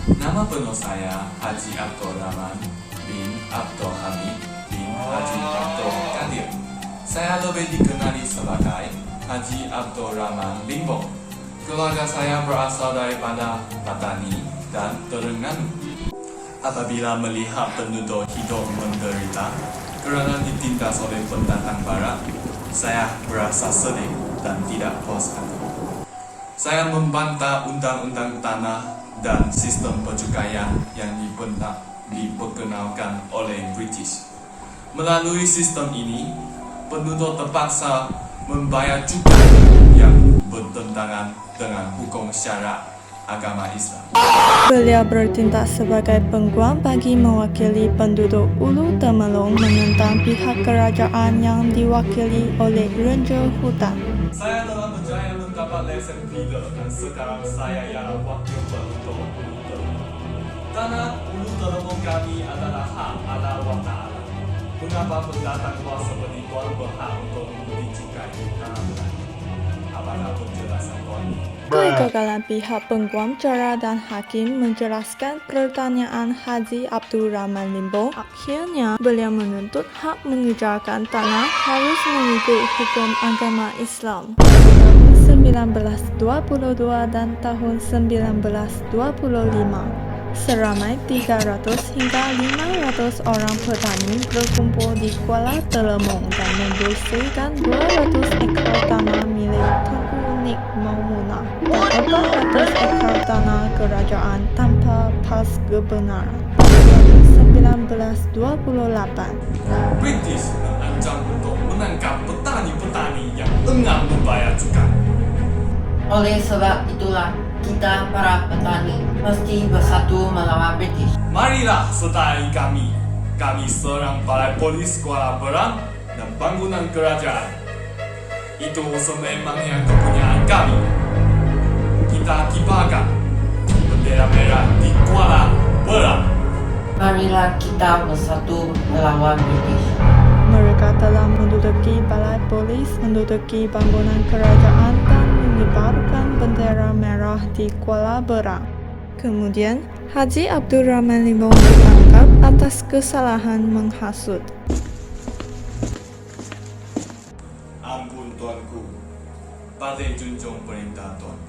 Nama penuh saya Haji Abdul Rahman bin Abdul Hamid bin Haji Abdul Qadir. Saya lebih dikenali sebagai Haji Abdul Rahman Limbong. Keluarga saya berasal daripada Patani dan Terengganu. Apabila melihat penduduk hidup menderita kerana ditindas oleh pendatang barat, saya berasa sedih dan tidak puas hati. Saya membantah undang-undang tanah dan sistem percukaian yang diperkenalkan oleh British. Melalui sistem ini, penduduk terpaksa membayar cukai yang bertentangan dengan hukum syariat agama Islam. Beliau bertindak sebagai penguat bagi mewakili penduduk Ulu Temelong menentang pihak kerajaan yang diwakili oleh Ranger Hutan. Saya telah berjaya mendapat lesen feeder dan sekarang saya ialah wakil untuk Ulu Telemong. Tanah Ulu Telemong kami adalah hak Allah wa Ta'ala. Mengapa pendatang luar seperti tuan berhak untuk mengundi cukai tanah Melayu? Apakah penjelasan tuan? Kegagalan pihak penguat cara dan hakim menjelaskan pertanyaan Haji Abdul Rahman Limbong. Akhirnya, beliau menuntut hak mengejarkan tanah harus mengikut hukum agama Islam. Tahun 1922 dan tahun 1925, seramai 300 hingga 500 orang petani berkumpul di Kuala Telemong dan membersihkan 200 ekor tanah milik Tengku Nik Mamunah dan 400 ekor tanah kerajaan tanpa pas kebenaran. Tahun 1928, British mengancam untuk menangkap petani-petani yang enggan membayar cukai. Oleh sebab itulah, kita para petani mesti bersatu melawan British. Marilah sertai kami. Kami serang balai polis Kuala Berang dan bangunan kerajaan. Itu sememangnya kepunyaan kami. Kita kibarkan bendera merah di Kuala Berang. Marilah kita bersatu melawan British. mereka telah menduduki balai polis, menduduki bangunan kerajaan dan mengibarkan bendera merah di Kuala Berang. Kemudian, Haji Abdul Rahman Limbong ditangkap atas kesalahan menghasut. Ampun tuanku, patut junjung perintah tuanku.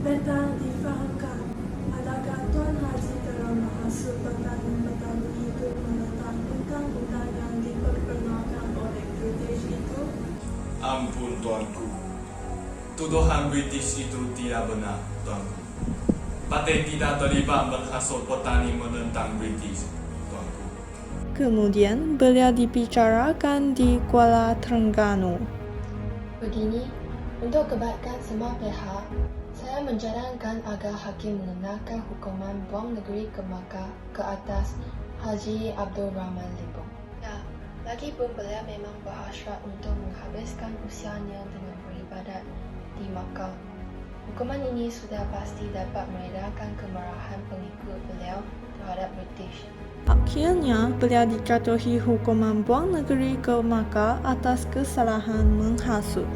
Betul difahamkan, adakah Tuan Haji telah menghasut petani-petani itu menentang undang-undang yang diperkenalkan oleh British itu? Ampun tuanku, tuduhan British itu tidak benar tuanku. Patut tidak terlibat menghasut petani menentang British tuanku. Kemudian, beliau dibicarakan di Kuala Terengganu. Begini, untuk kebaikan semua pihak, saya menjalankan agar hakim mengenakan hukuman buang negeri ke Makkah ke atas Haji Abdul Rahman Limbong. Ya, lagipun beliau memang berhasrat untuk menghabiskan usianya dengan beribadat di Makkah. Hukuman ini sudah pasti dapat meredakan kemarahan pengikut beliau terhadap British. Akhirnya, beliau dijatuhi hukuman buang negeri ke Makkah atas kesalahan menghasut.